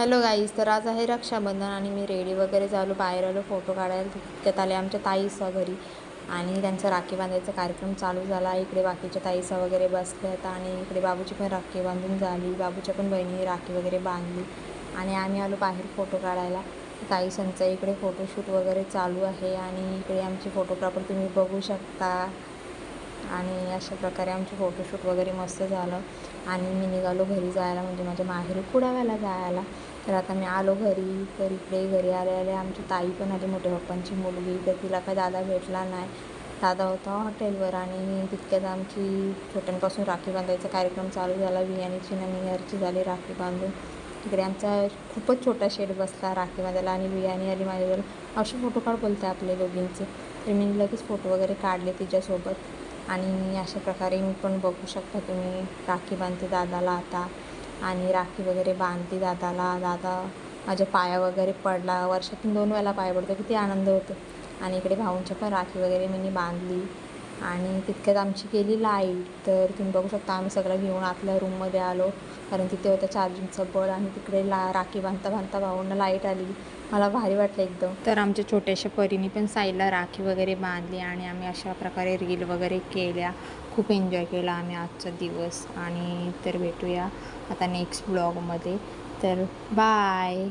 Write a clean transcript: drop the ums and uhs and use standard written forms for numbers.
Hello guys, तर आज आहे रक्षाबंधन आणि मी रेडी वगैरे झालो, बाहेर आलो फोटो काढायला. तितक्यात आले आमच्या ताईसा घरी आणि त्यांचा राखी बांधायचा कार्यक्रम चालू झाला. इकडे बाकीच्या ताईसा वगैरे बसल्यात आणि इकडे बाबूची पण राखी बांधून झाली. बाबूच्या पण बहिणीने राखी वगैरे बांधली आणि आम्ही आलो बाहेर फोटो काढायला. ताईसांचा इकडे फोटोशूट वगैरे चालू आहे आणि इकडे आमचे फोटोग्राफर तुम्ही बघू शकता. आणि अशा प्रकारे आमचे फोटोशूट वगैरे मस्त झालं आणि मी निघालो घरी जायला, म्हणजे माझ्या माहेरी कुडाव्याला जायला. तर आता मी आलो घरी. तर इकडे घरी आले आले आमची ताई पण आली, मोठ्या पप्पांची मुलगी. तर तिला काय दादा भेटला नाही, दादा होता हॉटेलवर. आणि तितक्यात आमची छोट्यांपासून राखी बांधायचा कार्यक्रम चालू झाला. वियानीची आणि निहारची झाली राखी बांधून. तिकडे आमचा खूपच छोटा शेड बसला राखी बांधायला आणि वियानी आली माझ्याजवळ, असे फोटो काढ बोलते आपले दोघींचे. तर मी लगेच फोटो वगैरे काढले तिच्यासोबत. आणि अशा प्रकारे मी पण बघू शकता तुम्ही, राखी बांधते दादाला आता आणि राखी वगैरे बांधते दादाला. दादा माझ्या पाया वगैरे पडला, वर्षातून 2 वेळा पाया पडतो, किती आनंद होतो. आणि इकडे भाऊंच्या पण राखी वगैरे मी बांधली आणि तितक्यात आमची गेली लाईट. तर तुम्ही बघू शकता आम्ही सगळं घेऊन आतल्या रूममध्ये आलो, कारण तिथे होतं चार्जिंगचं बळ. आणि तिकडे राखी बांधता बांधता भाऊंना लाईट आली, मला भारी वाटलं एकदम. तर आमच्या छोट्याशा परीने पण साईडला राखी वगैरे बांधली आणि आम्ही अशा प्रकारे रील वगैरे केल्या. खूप एन्जॉय केला आम्ही आजचा दिवस. आणि तर भेटूया आता नेक्स्ट ब्लॉगमध्ये. तर बाय.